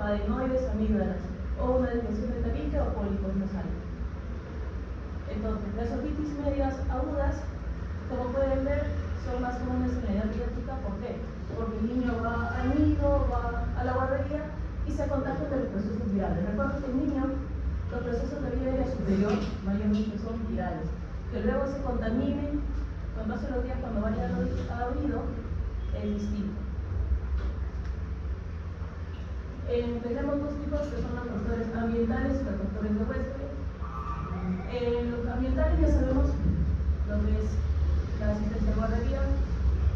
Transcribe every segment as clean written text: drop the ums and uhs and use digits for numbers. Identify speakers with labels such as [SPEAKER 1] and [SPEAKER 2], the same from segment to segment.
[SPEAKER 1] adenoides amígdalas, o una desviación de tabique o pólipos nasales. Entonces, las otitis medias agudas, como pueden ver, son más comunes en la edad pediátrica. ¿Por qué? Porque el niño va al nido, va a la guardería y se contagia de los procesos virales. Recuerden que el niño, los procesos de vida aérea superior mayormente son virales. Que luego se contaminen con paso de los días cuando vaya al oído es distinto. Tenemos dos tipos que son los factores ambientales y los factores de huésped. Los ambientales ya sabemos lo que es la asistencia a guardería.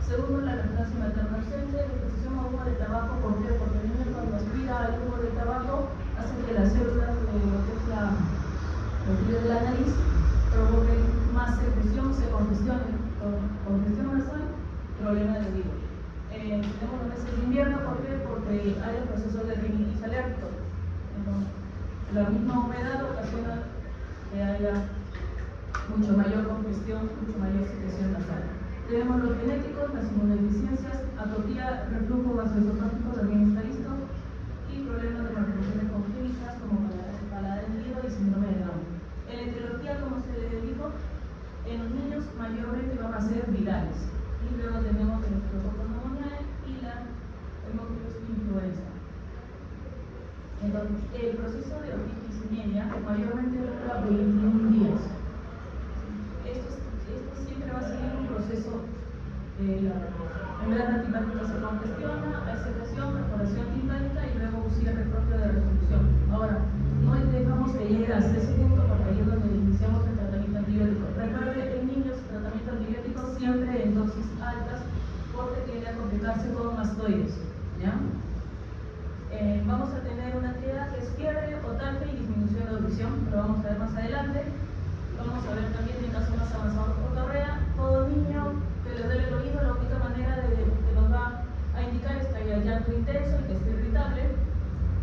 [SPEAKER 1] Segundo, la lactancia materna ausente, la exposición a humo de tabaco. ¿Por qué? Porque el niño cuando aspira al humo de tabaco hace que las células de lo que es los fluidos de la nariz provoquen más secreción, se congestionen, congestión nasal, problema de oído. Tenemos los meses de invierno. ¿Por qué? Porque hay el proceso de rinitis alérgico. Entonces, la misma humedad ocasiona que haya mucho mayor congestión, mucho mayor secreción nasal. Tenemos los genéticos, las inmunodeficiencias, atopía, reflujo gastroesofágico también está listo, y problemas de malformaciones congénitas como paladar hendido y síndrome de Down. En la etiología, como se le dijo, en los niños mayormente van a ser virales. Y luego tenemos el Staphylococcus pneumoniae y la Haemophilus influenza. Entonces, el proceso de otitis media mayormente dura 21 días. Esto siempre va a seguir un proceso. La membrana timpánica se congestiona, hay secreción, perforación timpánica y luego un cierre propio de resolución. Ahora, no dejamos que llegue hasta ese punto porque ahí es donde iniciamos el tratamiento antibiótico. Recuerde, en niños, el tratamiento antibiótico siempre en dosis altas porque tiende a complicarse con mastoides. ¿Ya? Vamos a tener una actividad que es fiebre, otalgia y disminución de audición, lo vamos a ver más adelante. Vamos a ver también en caso más avanzado por otorrea. Todo niño que le duele el oído, la única manera que nos va a indicar es que haya llanto intenso y que esté irritable.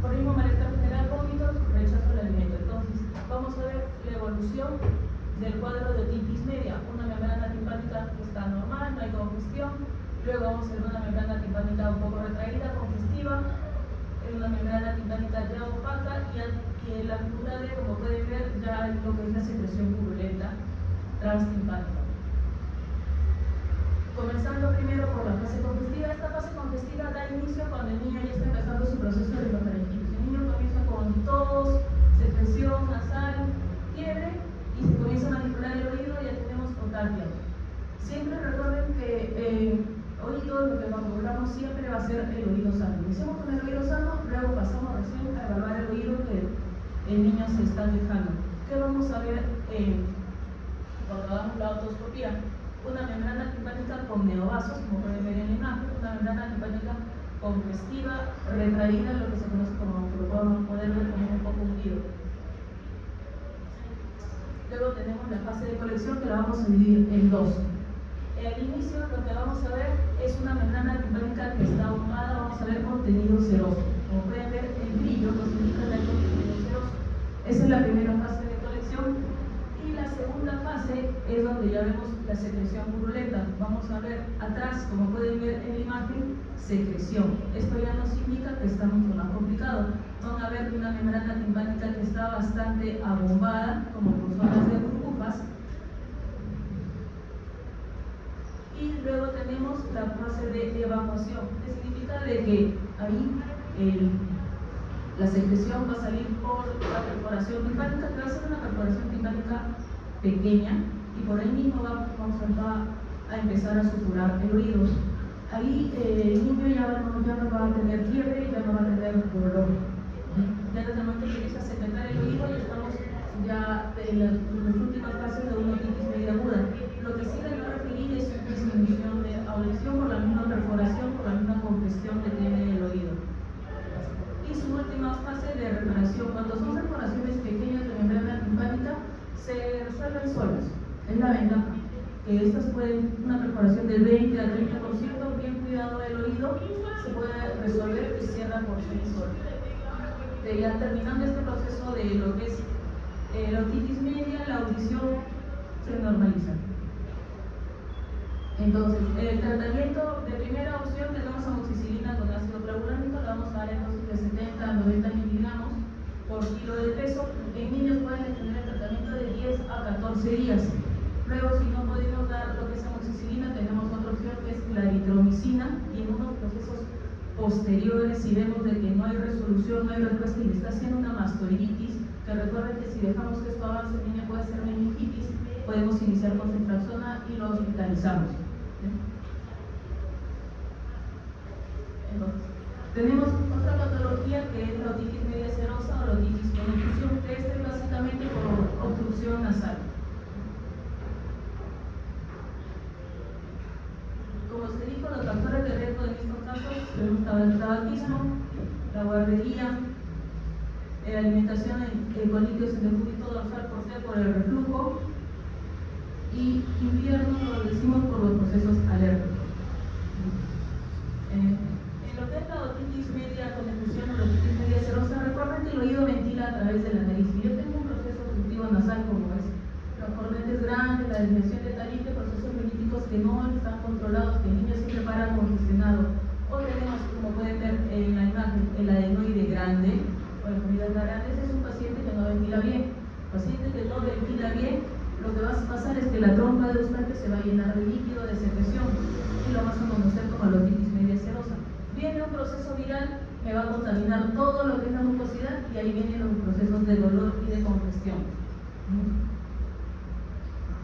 [SPEAKER 1] Por el mismo malestar general, vómitos, rechazo al alimento. Entonces, vamos a ver la evolución del cuadro de otitis media. Una membrana timpánica que está normal, no hay congestión. Luego vamos a ver una membrana timpánica un poco retraída, congestiva. Una membrana timpánica ya opaca y en la figura de, como pueden ver, ya hay lo que es la secreción purulenta transtimpánica. Comenzando primero por la fase congestiva. Esta fase congestiva da inicio cuando el niño ya está empezando su proceso de rinofaringitis. El niño comienza con tos, secreción nasal, fiebre y se comienza a manipular el oído y ya tenemos otalgia. Siempre recuerden que oído, lo que valoramos siempre va a ser el oído sano. Iniciamos con el oído sano, luego pasamos recién a evaluar el oído que el niño se está quejando. ¿Qué vamos a ver cuando hagamos la otoscopía? Una membrana timpánica con neovasos, como pueden ver en la imagen, una membrana timpánica congestiva, retraída, lo que se conoce como, que lo podemos poder ver como un poco hundido. Luego tenemos la fase de colección, que la vamos a dividir en dos. Al inicio lo que vamos a ver es una membrana timpánica que está ahumada, vamos a ver contenido seroso. Como pueden ver, el brillo nos indica el contenido seroso. Esa es la primera fase de colección. Y la segunda fase es donde ya vemos la secreción purulenta. Vamos a ver atrás, como pueden ver en la imagen, secreción. Esto ya nos indica que está mucho más complicado. Van a ver una membrana timpánica que está bastante abombada, como por zonas de burbujas. Y luego tenemos la fase de evacuación, que significa de que ahí la secreción va a salir por la perforación timpánica, que va a ser una perforación timpánica pequeña, y por ahí mismo vamos a empezar a suturar el oído. Ahí el niño ya no va a tener fiebre, ya no va a tener dolor. Ya desde el momento que empieza a secretar el oído, ya estamos ya en las últimas fases de una otitis media aguda. Lo que sí les va a referir es una disminución de audición por la misma perforación, por la misma congestión que tiene el oído. Y su última fase de reparación, cuando son perforaciones pequeñas de membrana timpánica, se resuelven solas. Es la ventaja. Estas pueden, una perforación del 20 al 30%, bien cuidado del oído, se puede resolver y cierra por sí sola. Ya terminando este proceso de lo que es la otitis media, la audición se normaliza. Entonces, el tratamiento de primera opción tenemos amoxicilina con ácido clavulónico, lo vamos a dar en dosis de 70 a 90 posteriores, si vemos de que no hay resolución, no hay respuesta y le está haciendo una mastoiditis, que recuerden que si dejamos que esto avance, el niño puede hacer meningitis, podemos iniciar con ceftriaxona y lo hospitalizamos. Entonces, tenemos otra patología que es la otitis media serosa o la otitis con obstrucción, que esta es básicamente por obstrucción nasal. Como se dijo, los factores de riesgo en estos casos tenemos el tabaquismo, la guardería, alimentación con líquidos en el cúbito dorsal por el reflujo, y invierno lo decimos por los procesos alérgicos. En lo que es la otitis media con efusión o la otitis media serosa, recuerden que el oído ventila a través de la nariz. Si yo tengo un proceso obstructivo nasal como es los cornetes grandes, la desviación de tabique, procesos rinitíticos que no están controlados, que el niño siempre para congestionado, o tenemos, como pueden ver en la imagen, el adenoide grande o las unidades grandes, es un paciente que no ventila bien. Paciente que no ventila bien, lo que va a pasar es que la trompa de Eustaquio se va a llenar de líquido, de secreción, y lo vamos a conocer como la otitis media serosa. Viene un proceso viral, me va a contaminar todo lo que es la mucosidad, y ahí vienen los procesos de dolor y de congestión.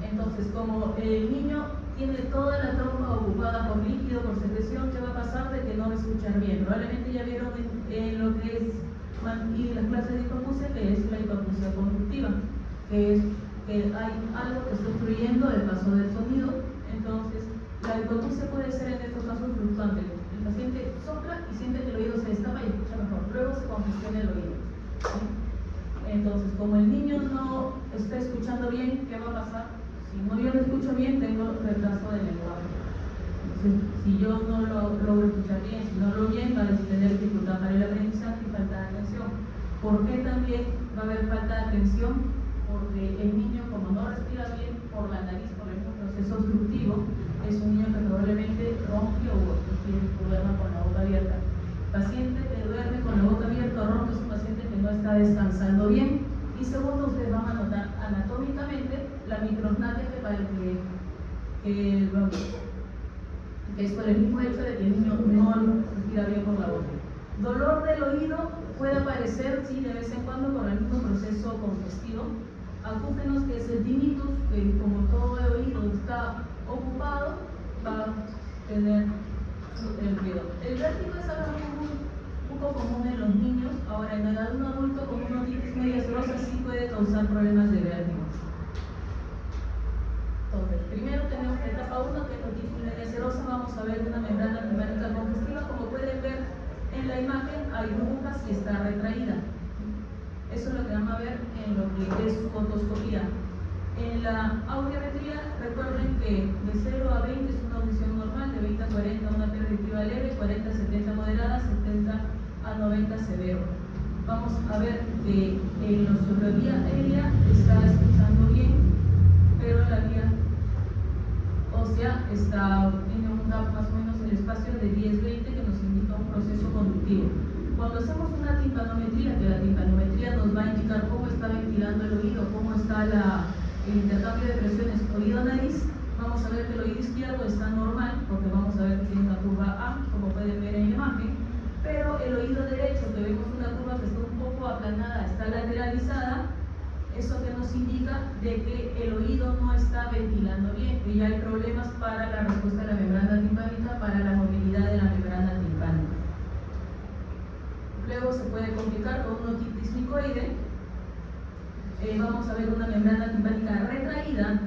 [SPEAKER 1] Entonces, como el niño tiene toda la trompa ocupada por líquido, por secreción, ¿qué va a pasar? De que no va a escuchar bien. Probablemente ya vieron en lo que es y las clases de hipoacusia, que es la hipoacusia conductiva, que es que hay algo que está obstruyendo el paso del sonido. Entonces, la hipoacusia puede ser en estos casos fluctuante. El paciente sopla y siente que el oído se destapa y escucha mejor. Luego se congestiona el oído. ¿Sí? Entonces, como el niño no está escuchando bien, ¿qué va a pasar? Si no yo lo escucho bien, tengo retraso del lenguaje. Entonces, si yo no lo logro escuchar bien, si no lo bien, va a tener dificultad para el aprendizaje y falta de atención. ¿Por qué también va a haber falta de atención? Porque el niño, como no respira bien por la nariz, por el mismo proceso obstructivo, es un niño que probablemente ronque o tiene problema con la boca abierta. Paciente que duerme con la boca abierta o ronca es un paciente que no está descansando bien. Y segundo, ustedes van a notar anatómicamente la microsnatia que es por el mismo hecho de que el niño no respira bien por la boca. Dolor del oído puede aparecer, sí, de vez en cuando por el mismo proceso congestivo. Acúfenos, que es el tinnitus, que como todo el oído está ocupado, va a tener el ruido. El vértigo es algo un poco común en los niños. Ahora, en el adulto con una otitis media serosa sí puede causar problemas de vértigo. Entonces, primero tenemos la etapa 1, que es la otitis media serosa. Vamos a ver una membrana timpánica congestiva. Como pueden ver en la imagen, hay burbujas y está retraída. Eso es lo que van a ver en lo que es otoscopía. En la audiometría, recuerden que de 0 a 20 es una audición normal, de 20 a 40 una perspectiva leve, 40 a 70 moderada, 70 a 90 severo. Vamos a ver que en la vía aérea está escuchando bien, pero la vía ósea tiene un gap más o menos el espacio de 10-20 que nos indica un proceso conductivo. Cuando hacemos una timpanometría, que la timpanometría nos va a indicar cómo está ventilando el oído, cómo está el intercambio de presiones oído-nariz, vamos a ver que el oído izquierdo está normal, porque vamos a ver que tiene una curva A, como pueden ver en la imagen, pero el oído derecho, que vemos una curva que está un poco aplanada, está lateralizada. Eso que nos indica de que el oído no está ventilando bien, que ya hay problemas para la respuesta de la membrana timpánica, para la movilidad de la membrana timpánica. Luego se puede complicar con una otitis micoide. Vamos a ver una membrana timpánica retraída,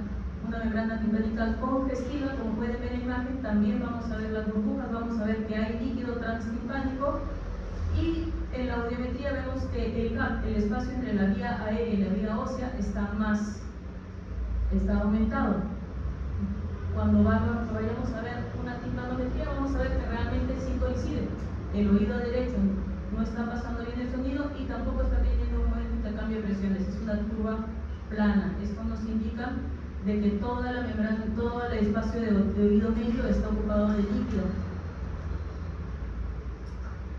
[SPEAKER 1] una membrana timpánica congestiva, como pueden ver en la imagen. También vamos a ver las burbujas, vamos a ver que hay líquido transtimpánico. Y en la audiometría vemos que el espacio entre la vía aérea y la vía ósea está aumentado. Cuando vayamos a ver una timpanometría, vamos a ver que realmente sí coincide. El oído derecho no está pasando bien el sonido y tampoco está teniendo un buen intercambio de presiones, es una curva plana. Esto nos indica de que toda la membrana, todo el espacio de oído medio está ocupado de líquido.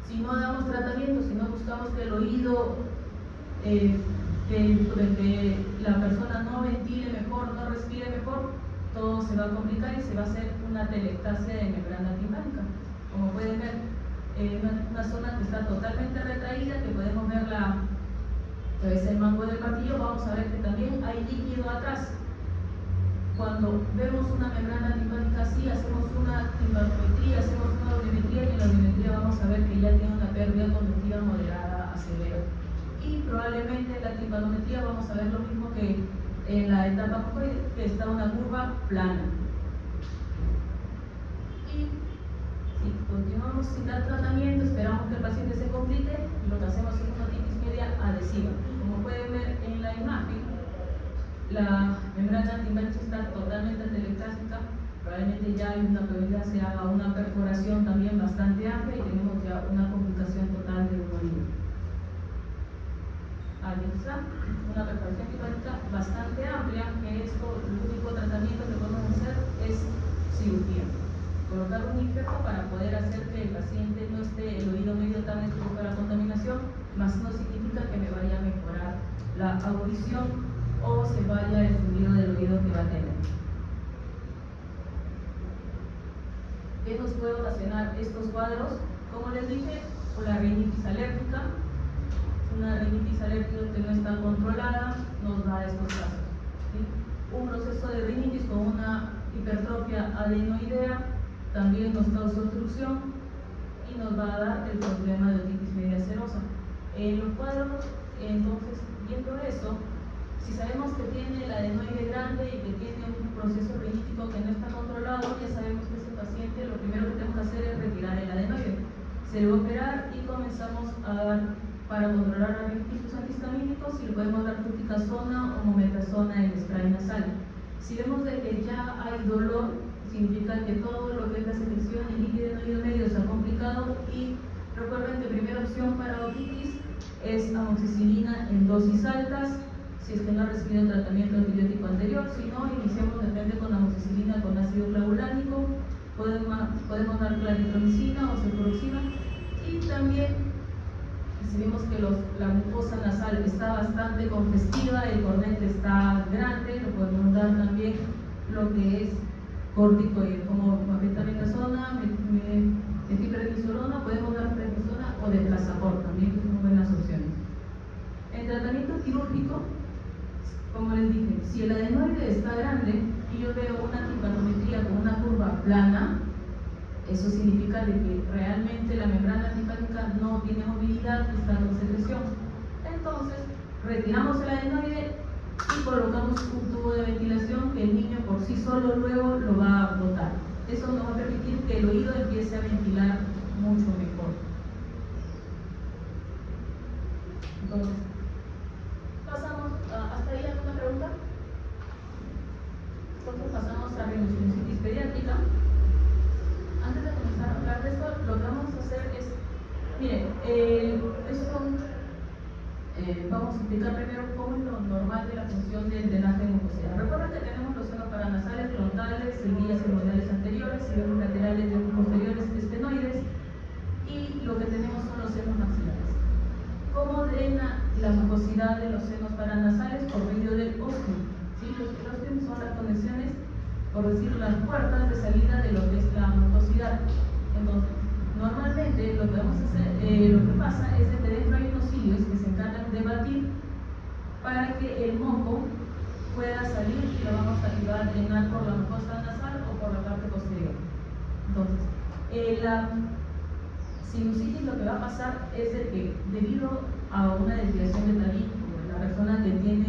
[SPEAKER 1] Si no damos tratamiento, si no buscamos que el oído, que la persona no ventile mejor, no respire mejor, todo se va a complicar y se va a hacer una telectasia de membrana timpánica. Como pueden ver, totalmente retraída, que podemos ver que es el mango del martillo, vamos a ver que también hay líquido atrás. Cuando vemos una membrana timpánica así, hacemos una timpanometría, hacemos una audiometría, y en la audiometría vamos a ver que ya tiene una pérdida conductiva moderada a severa. Y probablemente en la timpanometría vamos a ver lo mismo que en la etapa mucoide, que está una curva plana. Y si continuamos sin dar tratamiento, esperamos que el paciente se complique, lo que hacemos es una otitis media adhesiva. Como pueden ver en la imagen, la membrana timpánica está totalmente atelectásica, probablemente ya hay una probabilidad se haga una perforación también bastante amplia y tenemos ya una complicación total del oído. Ahí está, una perforación timpánica bastante amplia, que esto, el único tratamiento que podemos hacer es cirugía. Colocar un injerto para poder hacer que el paciente no esté el oído medio tan expuesto a la contaminación, más no significa que me vaya a mejorar la audición o se vaya el sonido del oído que va a tener. ¿Qué nos puede ocasionar estos cuadros? Como les dije, la rinitis alérgica. Una rinitis alérgica que no está controlada nos da estos casos, ¿sí? Un proceso de rinitis con una hipertrofia adenoidea también nos causa obstrucción y nos va a dar el problema de otitis media serosa. Los cuadros, entonces, viendo eso, si sabemos que tiene el adenoide grande y que tiene un proceso rinítico que no está controlado, ya sabemos que ese paciente lo primero que tenemos que hacer es retirar el adenoide. Se le va a operar y comenzamos a dar, para controlar la rinitis antihistamínicos, si le podemos dar fluticasona o mometasona en spray nasal. Si vemos de que ya hay dolor, significa que todo lo que es la secreción y líquido en oído medio se ha complicado, y recuerden que primera opción para otitis es amoxicilina en dosis altas, si es que no ha recibido tratamiento antibiótico anterior. Si no, iniciamos de repente con amoxicilina con ácido clavulánico, podemos dar claritromicina o cefuroxima, y también si vemos que la mucosa nasal está bastante congestiva, el cornete está grande, lo podemos dar también lo que es corticoide, como metamidazona, metilprednisolona, podemos dar prednisona o deplazaport también, que son buenas opciones. En tratamiento quirúrgico, como les dije, si el adenoide está grande y yo veo una timpanometría con una curva plana, eso significa de que realmente la membrana timpánica no tiene movilidad, está con secreción. Entonces, retiramos el adenoide y colocamos un tubo de ventilación que el niño por sí solo luego lo va a botar. Eso nos va a permitir que el oído empiece a ventilar mucho mejor. Entonces, pasamos ¿hasta ahí alguna pregunta? Entonces pasamos a rinosinusitis pediátrica. Antes de comenzar a hablar de esto, lo que vamos a hacer es, miren, vamos a explicar primero cómo es lo normal de la función del drenaje mucosidad. Recuerden que tenemos los senos paranasales, frontales, semillas hemorroidales anteriores, senos laterales y posteriores, estenoides, y lo que tenemos son los senos maxilares. ¿Cómo drena la mucosidad de los senos paranasales? Por medio del óseo. ¿Sí? Los óseos son las conexiones, por decir, las puertas de salida de lo que es la mucosidad. Entonces, normalmente lo que vamos a hacer, lo que pasa es que dentro hay unos cilios que se encargan de batir para que el moco pueda salir, y lo vamos a ayudar a drenar por la mucosa nasal o por la parte posterior. Entonces, la sinusitis, lo que va a pasar es de que debido a una desviación de tabique, la persona que tiene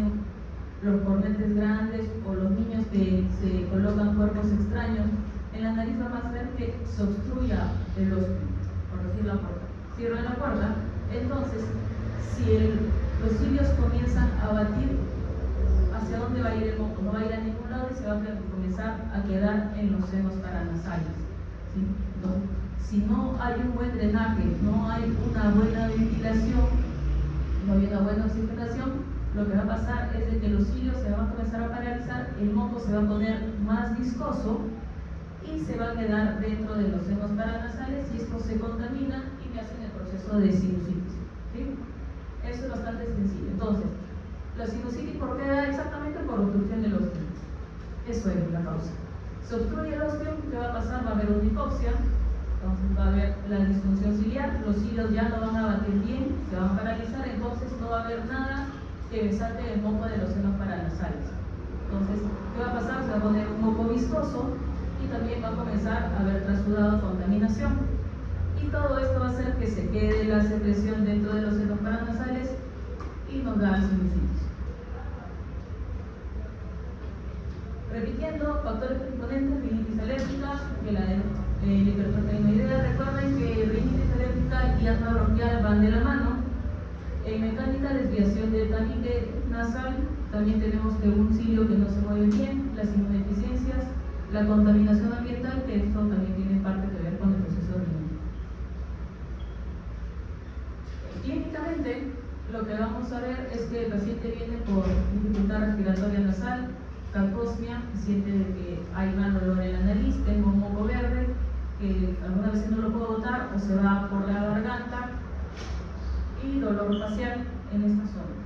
[SPEAKER 1] los cornetes grandes o los niños que se colocan cuerpos extraños, en la nariz vamos a ver que se obstruya el óseo, por decir la puerta. Cierra la puerta, entonces si los cilios comienzan a batir, ¿hacia dónde va a ir el moco? No va a ir a ningún lado y se va a comenzar a quedar en los senos paranasales. ¿Sí? Entonces, si no hay un buen drenaje, no hay una buena ventilación, no hay una buena oxigenación, lo que va a pasar es de que los cilios se van a comenzar a paralizar, el moco se va a poner más viscoso y se va a quedar dentro de los senos paranasales, y esto se contamina y me hacen el proceso de sinusitis. ¿Sí? Eso es bastante sencillo. Entonces, la sinusitis, ¿por qué da? Exactamente por obstrucción del óseo. Eso es la causa. Se obstruye el óseo, ¿qué va a pasar? Va a haber una hipoxia, entonces va a haber la disfunción ciliar, los cilios ya no van a batir bien, se van a paralizar, entonces no va a haber nada que me saque el moco de los senos paranasales. Entonces, ¿qué va a pasar? Se va a poner un moco viscoso y también va a comenzar a haber trasudado contaminación. Y todo esto va a hacer que se quede la secreción dentro de los senos paranasales y nos da sinusitis. Repitiendo, factores predisponentes, rinitis alérgica, que la hiperproteinoidea. Recuerden que rinitis alérgica y asma bronquial van de la mano. En mecánica, desviación del tabique nasal. También tenemos que un cilio que no se mueve bien, las inmunodeficiencias, la contaminación ambiental, que esto también tiene parte que ver con el proceso rinítico. Clínicamente, lo que vamos a ver es que el paciente viene por dificultad respiratoria nasal, calposmia, siente que hay mal olor en la nariz, tengo un moco verde, que algunas veces no lo puedo botar o se va por la garganta, y dolor facial en esta zona.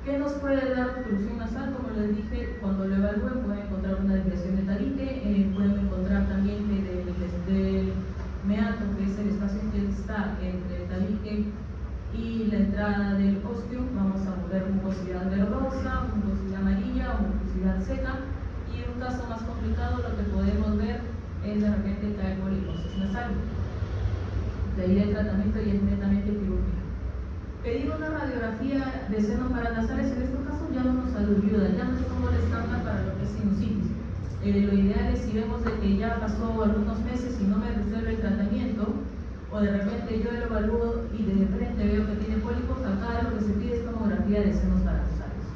[SPEAKER 1] ¿Qué nos puede dar obstrucción nasal? Como les dije, cuando lo evalúen pueden encontrar una desviación de tabique, pueden encontrar también que del meato, que es el espacio que está entre el tabique y la entrada del osteo, vamos a ver mucosidad verdosa, mucosidad amarilla o mucosidad seca, y en un caso más complicado lo que podemos ver es de repente caer poliposis nasal. De ahí el tratamiento y es netamente quirúrgico. Pedir una radiografía de senos paranasales en estos casos ya no nos ayuda, ya no es como el estándar para lo que es sinusitis. Lo ideal es, si vemos de que ya pasó algunos meses y no me resuelve el tratamiento, o de repente yo lo evalúo y de frente veo que tiene pólipos, acá lo que se pide es tomografía de senos paranasales.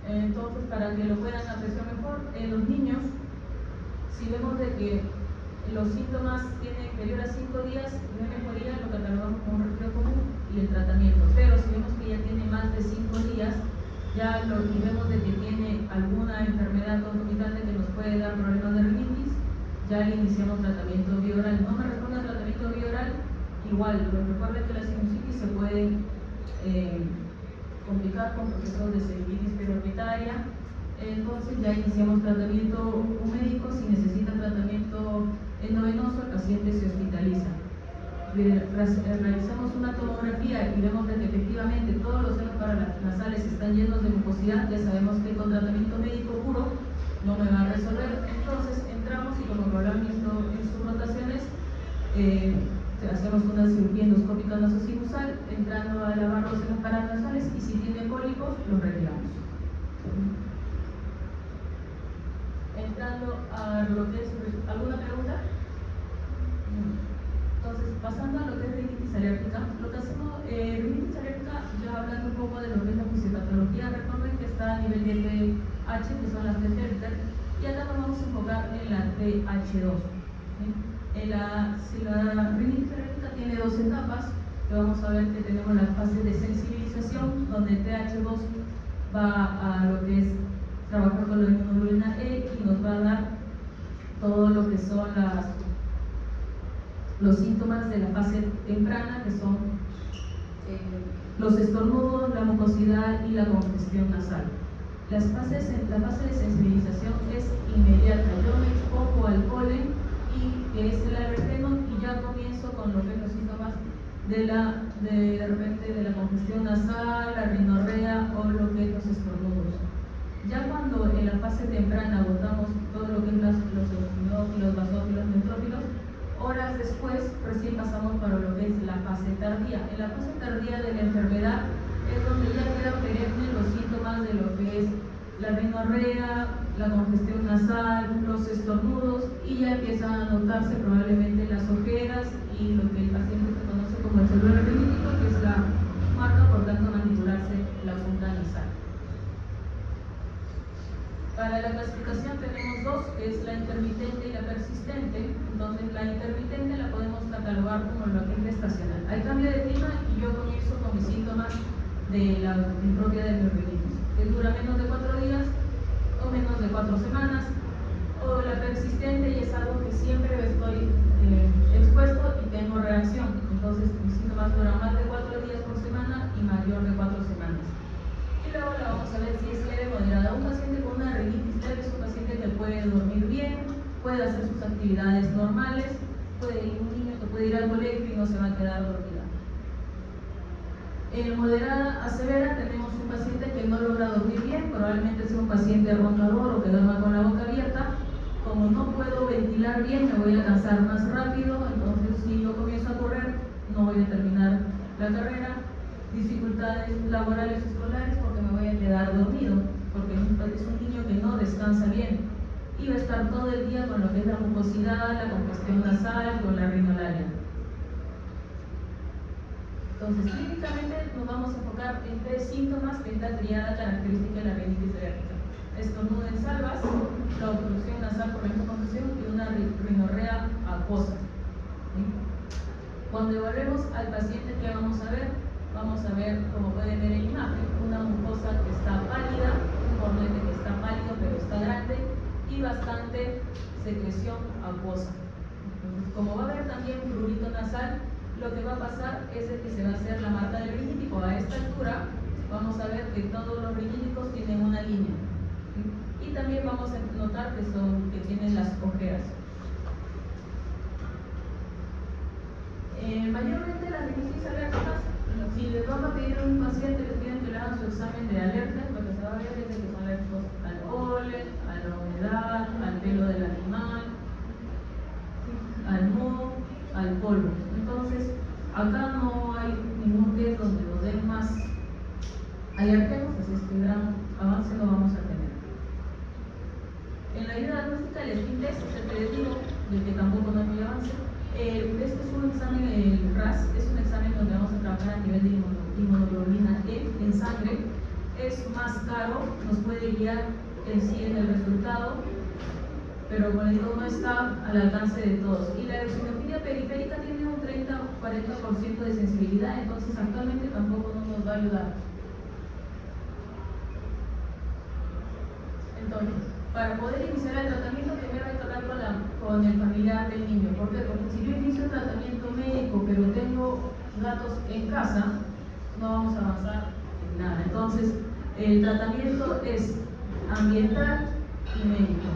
[SPEAKER 1] Entonces, para que lo puedan apreciar mejor, en los niños, si vemos de que los síntomas tienen inferior a 5 días de mejoría, lo catalogamos como un resfriado común y el tratamiento. Pero si vemos que ya tiene más de 5 días, ya y vemos de que tiene alguna enfermedad concomitante que nos puede dar problemas de rinitis, ya le iniciamos tratamiento bioral. No me responde al tratamiento bioral, igual, recuerden que la sinusitis se puede complicar con procesos de celulitis periorbitaria. Entonces ya iniciamos tratamiento médico. Si necesita tratamiento endovenoso, el paciente se hospitaliza. Realizamos una tomografía y vemos que efectivamente todos los senos paranasales están llenos de mucosidad. Ya sabemos que con tratamiento médico puro no me va a resolver. Entonces entramos y, como lo han visto en sus rotaciones, hacemos una cirugía endoscópica nasosinusal, entrando a lavar los senos paranasales, y si tiene pólipos, los retiramos. Entrando a lo que es, ¿alguna pregunta? Entonces, pasando a lo que es rinitis alérgica, lo que hacemos, rinitis alérgica, ya hablando un poco de lo que es la fisiopatología, recuerden que está a nivel de TH, que son las THR, y acá nos vamos a enfocar en la TH2. Si la rinitis alérgica tiene 2 etapas, que vamos a ver que tenemos la fase de sensibilización, donde TH2 va a lo que es trabajar con la inmunoglobulina E y nos va a dar todo lo que son los síntomas de la fase temprana, que son los estornudos, la mucosidad y la congestión nasal. La fase de sensibilización es inmediata. Yo me expongo al polen, y que es el alergeno, y ya comienzo con lo que es los síntomas de repente de la congestión nasal, la rinorrea o lo que es los estornudos. Ya cuando en la fase temprana agotamos todo lo que es los eosinófilos, basófilos, neutrófilos, horas después recién pasamos para lo que es la fase tardía. En la fase tardía de la enfermedad es donde ya quedan perennes los síntomas de lo que es la rinorrea, la congestión nasal, los estornudos, y ya empiezan a notarse probablemente las ojeras y lo que el paciente se conoce como el celular rinítico, que es la marca, por tanto, manipularse la punta nasal. Para la clasificación tenemos 2, que es la intermitente y la persistente. Entonces, la intermitente la podemos catalogar como lo que es estacional. Hay cambio de clima y yo comienzo con mis síntomas de la impropia de mi rinitis, que dura menos de 4 días o menos de 4 semanas. O la persistente, y es algo que siempre estoy expuesto y tengo reacción. Entonces, mis síntomas duran más de 4 días por semana y mayor de 4 semanas. Y luego la vamos a ver si es leve o moderada. Un paciente con una rinitis leve es un paciente que puede dormir bien, puede hacer sus actividades normales, un niño que puede ir al colegio y no se va a quedar dormida. En moderada a severa tenemos un paciente que no logra dormir bien, probablemente sea un paciente roncador o que duerma con la boca abierta. Como no puedo ventilar bien, me voy a cansar más rápido, entonces si yo comienzo a correr, no voy a terminar la carrera. Dificultades laborales escolares porque me voy a quedar dormido, porque es un niño que no descansa bien y va a estar todo el día con lo que es la mucosidad, la congestión nasal, con la rinolaria. Entonces, clínicamente nos vamos a enfocar en 3 síntomas, que es la triada característica de la rinitis alérgica: estornudo en salvas, la obstrucción nasal por la congestión y una rinorrea acuosa. ¿Sí? Cuando evaluemos al paciente, ¿qué vamos a ver? Vamos a ver, como pueden ver en imagen, una mucosa que está pálida, un bordete que está pálido pero está grande y bastante secreción acuosa. Entonces, como va a haber también prurito nasal, lo que va a pasar es que se va a hacer la marca del rinítico. A esta altura vamos a ver que todos los riníticos tienen una línea, ¿sí? Y también vamos a notar que tienen las ojeras. Mayormente las rinitis alérgicas, si les van a pedir a un paciente, les piden que le hagan su examen de alergia, lo que se va a ver es que son alérgicos al polen, a la humedad, al pelo del animal, al moho, al polvo. Entonces, acá no hay ningún test donde nos den más alérgenos, así es que gran avance no vamos a tener. En la ayuda diagnóstica, el skin test, que les digo, de que tampoco no hay muy avance. Este es un examen, el RAS, es un examen donde vamos a trabajar a nivel de inmunoglobulina E en sangre. Es más caro, nos puede guiar en sí en el resultado, pero como les digo, no está al alcance de todos. Y la eosinofilia periférica tiene un 30-40% de sensibilidad, entonces actualmente tampoco no nos va a ayudar. Entonces, para poder iniciar el tratamiento, primero hay que hablar con el familiar del niño. ¿Por qué? Porque si yo inicio el tratamiento médico, pero tengo datos en casa, no vamos a avanzar en nada. Entonces, el tratamiento es ambiental y médico.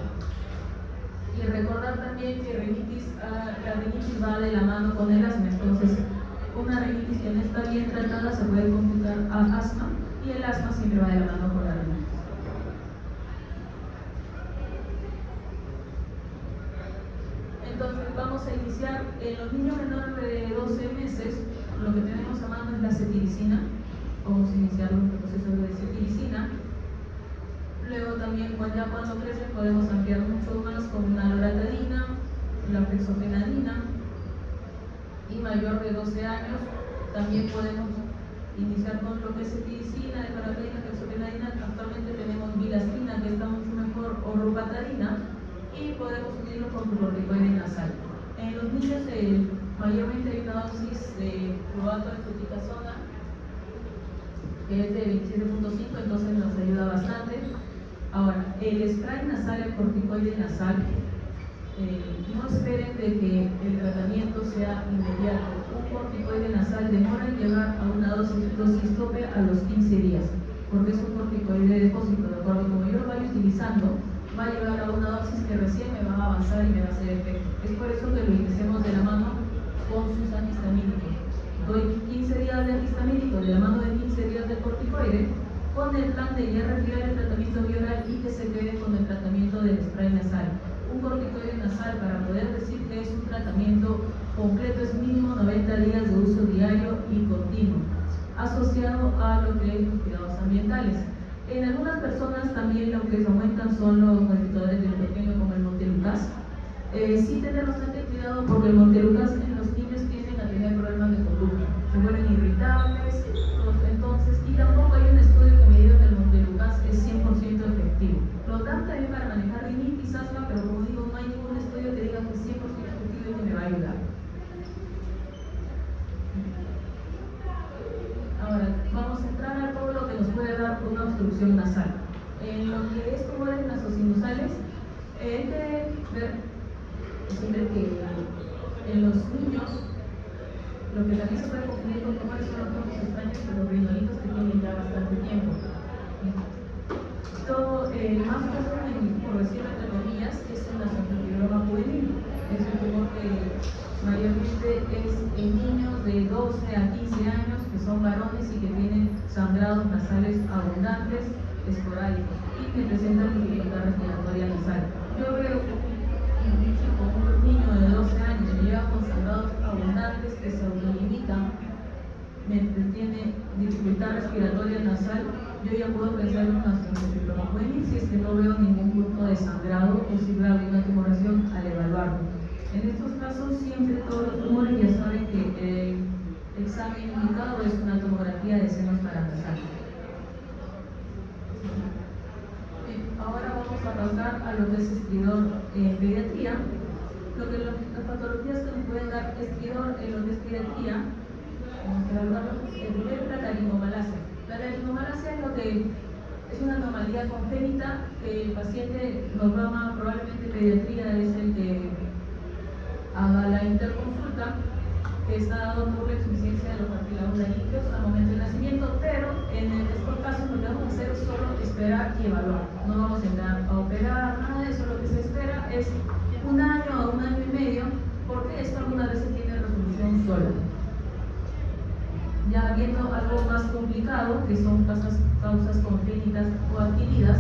[SPEAKER 1] Y recordar también que la rinitis va de la mano con el asma. Entonces, una rinitis que no está bien tratada se puede complicar a asma, y el asma siempre va de la mano con la rinitis. Entonces vamos a iniciar en los niños menores de 12 meses. Lo que tenemos a mano es la cetiricina. Vamos a iniciar un proceso de cetiricina. Luego también, ya cuando crecen, podemos ampliar mucho más con una loratadina, la fexofenadina. Y mayor de 12 años también podemos iniciar con lo que es cetiricina, loratadina, fexofenadina. Actualmente tenemos bilastina, que está mucho mejor, o ropatadina, y podemos unirlo con corticoide nasal. En los niños mayormente hay una dosis de fluato de fluticasona que es de 27.5, entonces nos ayuda bastante. Ahora, el spray nasal, el corticoide nasal, no esperen de que el tratamiento sea inmediato. Un corticoide nasal demora en llegar a una dosis tope a los 15 días, porque es un corticoide de depósito, ¿de acuerdo? Como yo lo vaya utilizando, va a llegar a una dosis que recién me va a avanzar y me va a hacer efecto. Es por eso que lo iniciemos de la mano con sus antihistamínicos. Doy 15 días de antihistamínico de la mano de 15 días de corticoide, con el plan de ya retirar el tratamiento bioral y que se quede con el tratamiento del spray nasal. Un corticoide nasal, para poder decir que es un tratamiento completo, es mínimo 90 días de uso diario y continuo, asociado a lo que es los cuidados ambientales. En algunas personas también lo que se aumentan son los modificadores de endocrino, como el montelukast. Sí tener bastante cuidado, porque el montelukast en los niños tienden a tener problemas de conducta, se vuelven irritables, entonces, y tampoco hay un estudio que me diga que el montelukast es 100% efectivo. Lo dan también para manejar rinitis, asma, pero como digo, no hay ningún estudio que diga que es 100% efectivo y que me va a ayudar. Ahora, vamos a entrar a todo lo que nos puede dar una obstrucción nasal. En lo que es tumores nasosinusales, hay que ver siempre que en los niños, lo que también se puede confundir con tumores son los tumores extraños, pero los rinolitos que tienen ya bastante tiempo. Todo, más común, por decirlo entre comillas, es el nasofibroma varices y que tiene sangrados nasales abundantes, esporádicos, y que presentan dificultad respiratoria nasal. Yo veo un chico, un niño de 12 años que lleva con sangrados abundantes que se autolimitan, tiene dificultad respiratoria nasal, yo ya puedo pensar en una ciprofloxacin si es que no veo ningún punto de sangrado o si veo alguna tumoración al evaluarlo. En estos casos, siempre todos los tumores ya saben que el examen indicado es una tomografía de senos paranasales. Ahora vamos a pasar a lo que es estridor en pediatría. Las patologías que nos pueden dar estridor en lo que es pediatría, el primero es la laringomalacia. La laringomalacia es lo que es una anomalía congénita que el paciente nos llama, probablemente pediatría es el que haga la interconsulta, que está dado por la insuficiencia de los cartílagos laringeos al momento del nacimiento, pero en estos casos lo que vamos a hacer es solo esperar y evaluar. No vamos a entrar a operar, nada de eso. Lo que se espera es 1 año a 1 año y medio, porque esto algunas veces tiene resolución sola. Ya viendo algo más complicado, que son causas congénitas o adquiridas,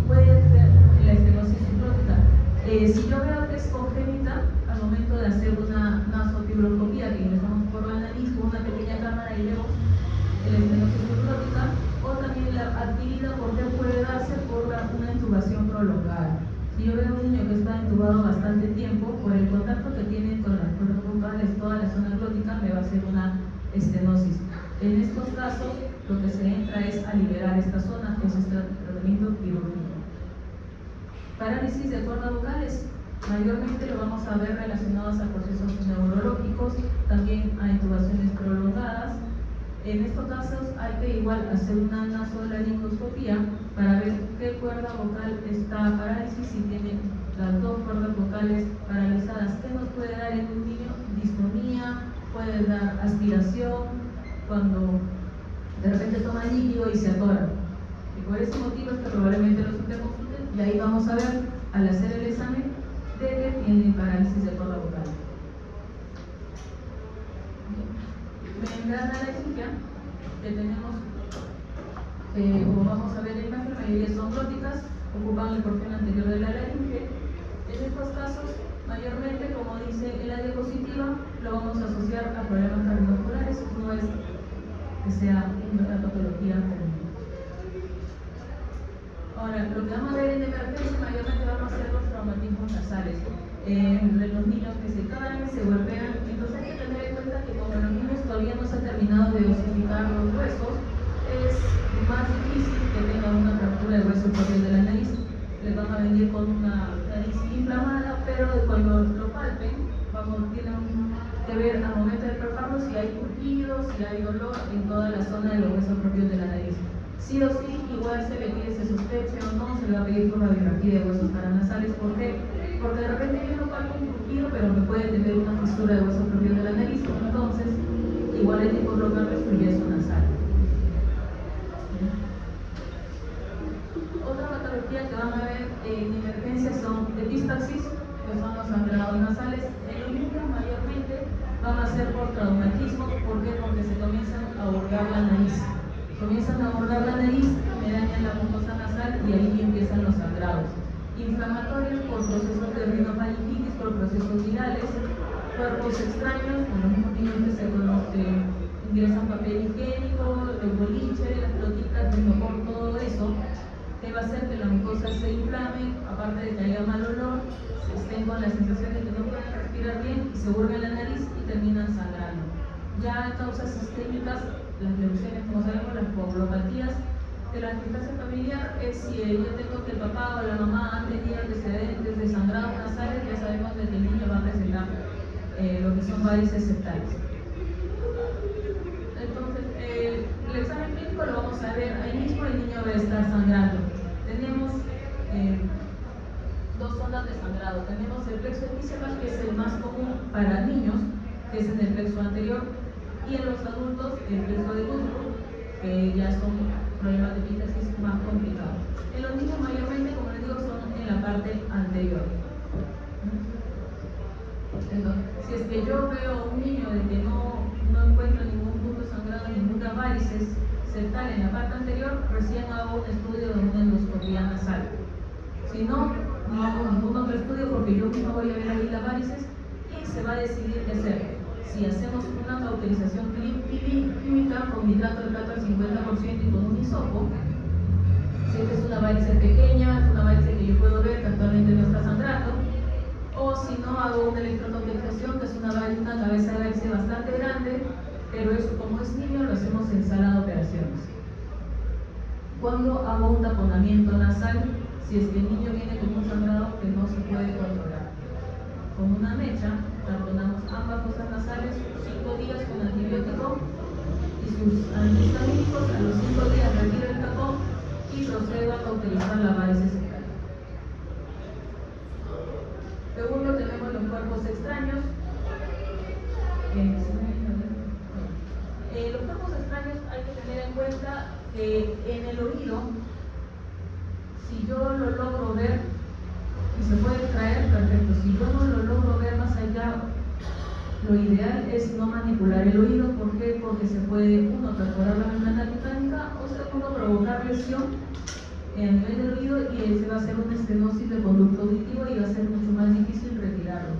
[SPEAKER 1] puede ser la estenosis ciclótica. Si yo veo que es congénita, al momento de hacer una nasofibroscopía, que ingresamos por la nariz con una pequeña cámara y vemos la estenosis ciclótica, o también la adquirida, porque puede darse por una intubación prolongada. Si yo veo un niño que está intubado bastante tiempo, por el contacto que tiene con las cuerdas vocales, toda la zona glótica, me va a hacer una estenosis. En estos casos, lo que se entra es a liberar esta zona, es este tratamiento quirúrgico. Parálisis de cuerdas vocales, mayormente lo vamos a ver relacionados a procesos neurológicos, también a intubaciones prolongadas. En estos casos hay que igual hacer una nasolaringoscopía para ver qué cuerda vocal está parálisis, si tiene las 2 cuerdas vocales paralizadas. ¿Qué nos puede dar en un niño? Disfonía, puede dar aspiración, cuando de repente toma líquido y se atora. Y por ese motivo es que probablemente los interconsulten, y ahí vamos a ver, al hacer el examen, de que tiene parálisis de cuerda vocal. Membrana laríngea, que tenemos, como vamos a ver en la imagen, la mayoría son glóticas, ocupan la porción anterior de la laringe. En estos casos, mayormente, como dice en la diapositiva, lo vamos a asociar a problemas cardiovasculares, no es que sea una patología común. Ahora, lo que vamos a ver en emergencia, mayormente vamos a hacer los traumatismos nasales. De los niños que se caen, se golpean. Entonces hay que tener en cuenta que como los niños todavía no se ha terminado de osificar los huesos, es más difícil que tengan una fractura de hueso propio de la nariz. Les van a venir con una nariz inflamada, pero cuando lo palpen, tienen que ver al momento de palparlo si hay crujidos, si hay dolor en toda la zona de los huesos propios de la nariz. Sí o sí, igual se le pide, se sospeche o no, se le va a pedir por radiografía de huesos paranasales. ¿Por qué? Porque de repente yo no palpo un crujido, pero me puede tener una fisura de hueso propio de la nariz. Entonces, igual hay que colocarle su yeso nasal. Otra patología que van a ver en emergencia son epistaxis, que son los sangrados nasales. En los niños mayormente van a ser por traumatismo. ¿Por qué? Porque se comienzan a ahorcar la nariz. Comienzan a ahorcar la nariz, me dañan la mucosa nasal y ahí empiezan los sangrados. Inflamatorios por procesos de rinofaringitis, por procesos virales, cuerpos extraños, con los mismos niños que ingresan papel higiénico, el boliche, las pelotitas, el mejor, todo eso, que va a hacer que la mucosa se inflame, aparte de que haya mal olor, estén con la sensación de que no pueden respirar bien y se vuelven la nariz y terminan sangrando. Ya en causas sistémicas, las leucemias, como sabemos, las coagulopatías de la gestación familiar es si yo tengo que el papá o la mamá han tenido antecedentes de sangrados nasales, ya sabemos que el niño va a presentar lo que son varices septales. Entonces, el examen clínico lo vamos a ver ahí mismo, el niño va a estar sangrando. Tenemos 2 zonas de sangrado. Tenemos el plexo episemal, que es el más común para niños, que es en el plexo anterior, y en los adultos el plexo de Guthrum, que ya son problemas de epistaxis más complicados. En los niños mayormente, como les digo, son en la parte anterior. Entonces, si es que yo veo a un niño de que no encuentro ningún punto sangrado, ninguna varices, recién hago un estudio de una endoscopía nasal. Si no, no hago ningún otro estudio porque yo mismo voy a ver ahí las varices y se va a decidir qué hacer. Si hacemos una cauterización química con nitrato de plata al 50% y con un hisopo, si es una varice pequeña, es una varice que yo puedo ver que actualmente no está sangrando, o si no, hago una electrocauterización, que es una cabeza de varice bastante grande, pero eso, como es niño, lo hacemos en sala de operaciones. Cuando hago un taponamiento nasal, si es que el niño viene con un sangrado que no se puede controlar, con una mecha taponamos ambas fosas nasales 5 días con antibiótico y sus antihistamínicos. A los 5 días retiro el tapón y procedo a cauterizar la varice secal. Segundo, tenemos los cuerpos extraños. Los cuerpos extraños hay que tener en cuenta que en el oído, si yo lo logro ver y se puede extraer, perfecto. Si yo no lo logro ver más allá, lo ideal es no manipular el oído. ¿Por qué? Porque se puede, uno, perforar la membrana timpánica, o segundo, provocar lesión a nivel del oído y se va a hacer una estenosis del conducto auditivo y va a ser mucho más difícil retirarlo.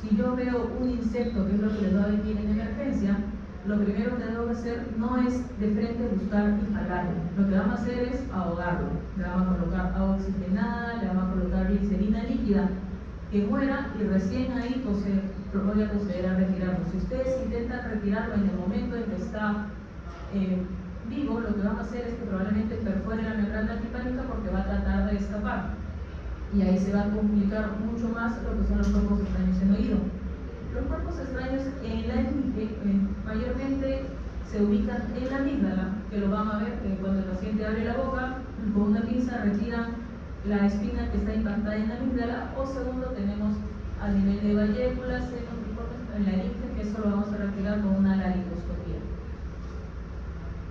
[SPEAKER 1] Si yo veo un insecto, que es lo que les va a venir en emergencia, lo primero que debo hacer no es de frente buscar y jalarlo. Lo que vamos a hacer es ahogarlo. Le vamos a colocar agua oxigenada, le vamos a colocar glicerina líquida, que muera, y recién ahí voy a proceder a retirarlo. Si ustedes intentan retirarlo en el momento en que está vivo, lo que vamos a hacer es que probablemente perfore la membrana timpánica porque va a tratar de escapar. Y ahí se va a complicar mucho más lo que son los cuerpos extraños en oído. Los cuerpos extraños en la mayormente se ubican en la amígdala, que lo van a ver que cuando el paciente abre la boca, con una pinza retiran la espina que está implantada en la amígdala, o segundo, tenemos a nivel de valléculas, en la laringe, que eso lo vamos a retirar con una laringoscopía.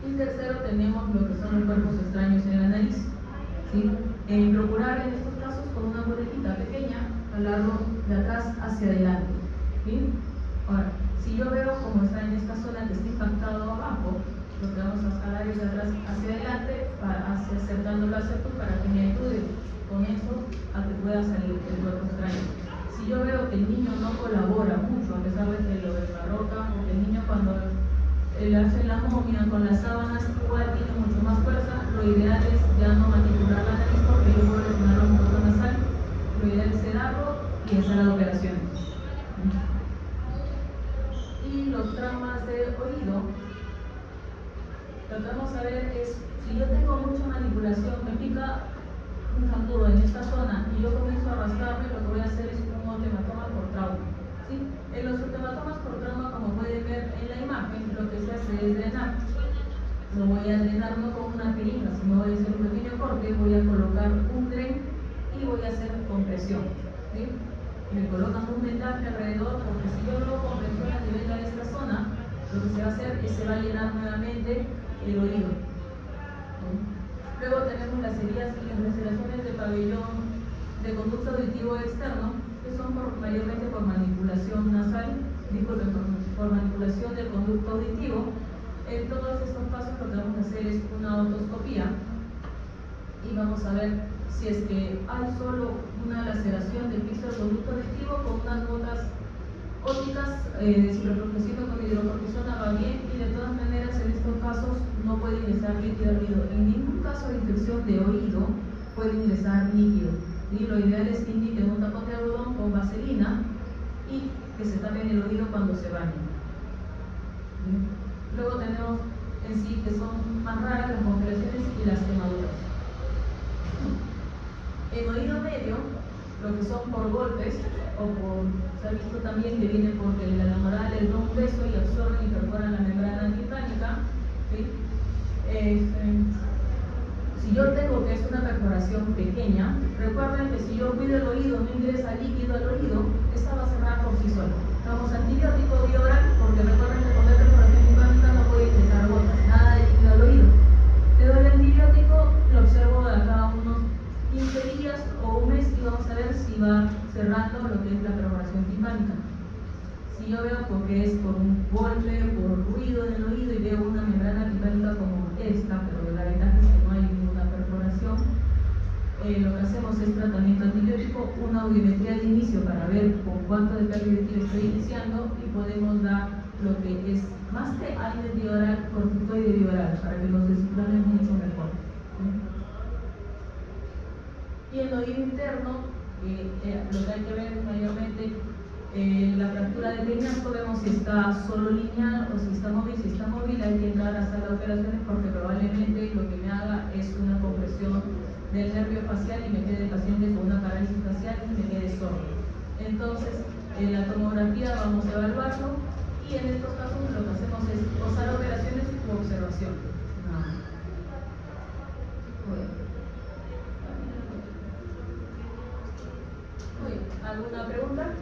[SPEAKER 1] Y tercero, tenemos lo que son los cuerpos extraños en la nariz. ¿Sí? Procurar en estos casos con una muletita pequeña, jalarlo de atrás hacia adelante. ¿Sí? Ahora, si yo veo como está en esta zona que está impactado abajo, lo que vamos a jalar es de atrás hacia adelante, acercándolo al septum para que me ayude con eso a que pueda salir el cuerpo extraño. Si yo veo que el niño no colabora mucho, a pesar de que lo desbarroca, porque el niño cuando le hace la momia con las sábanas igual tiene mucho más fuerza, lo ideal es ya no manipular la nariz porque yo puedo lesionar la mucosa nasal, lo ideal es sedarlo y en sala de operaciones. Y los traumas de oído, lo que vamos a ver es, si yo tengo mucha manipulación, me pica un zancudo en esta zona y yo comienzo a arrastrarme, lo que voy a hacer es un otematoma por trauma. ¿Sí? En los otematomas por trauma, como pueden ver en la imagen, lo que se hace es drenar. Lo voy a drenar no con una jeringa, sino voy a hacer un pequeño corte, voy a colocar un tren y voy a hacer compresión. ¿Sí? Me colocan un vendaje alrededor, porque si yo no hago compresión a nivel de esta zona, lo que se va a hacer es que se va a llenar nuevamente el oído. ¿Sí? Luego tenemos las laceraciones de pabellón de conducto auditivo externo, que son mayormente por manipulación nasal, por manipulación del conducto auditivo. En todos estos casos lo que vamos a hacer es una otoscopía y vamos a ver si es que hay solo una laceración del piso del conducto auditivo con unas gotas ópticas, ciprofloxacino con hidrocortisona va bien, y de todas maneras en estos casos no puede ingresar líquido al oído. En ningún caso de infección de oído puede ingresar líquido. ¿Sí? Lo ideal es que indiquen un tapón de algodón con vaselina y que se tapen el oído cuando se bañen. ¿Sí? Luego tenemos en sí que son más raras las congelaciones y las quemaduras. En oído medio, lo que son por golpes, o por, se ha visto también que viene porque la lamoral les da un beso y absorben y perforan la membrana timpánica. ¿Sí? Si yo tengo que es una perforación pequeña, recuerden que si yo cuido el oído, no ingresa líquido al oído, esta va a cerrar por sí sola. Damos antibiótico vía oral, porque recuerden que cuando hay perforación timpánica no puede ingresar gotas, nada de líquido al oído. Le doy el antibiótico, lo observo de acá a unos 15 días o un mes y vamos a ver si va cerrando lo que es la perforación timpánica. Si yo veo porque es por un golpe, por ruido en el oído y veo una membrana timpánica como esta, pero la ventaja es que no hay ninguna perforación. Lo que hacemos es tratamiento antibiótico, una audiometría de inicio para ver con cuánto de pérdida de estoy iniciando y podemos dar lo que es más que AINES bioral, corticoide bioral, para que los desinflamen mucho mejor. Y en oído interno, lo que hay que ver es mayormente la fractura de peñasco, vemos si está solo lineal o si está móvil. Si está móvil hay que entrar a sala de operaciones porque probablemente lo que me haga es una compresión del nervio facial y me quede el paciente con una parálisis facial y me quede sordo. Entonces, en la tomografía vamos a evaluarlo y en estos casos lo que hacemos es o sala de operaciones u observación. ¿Alguna pregunta?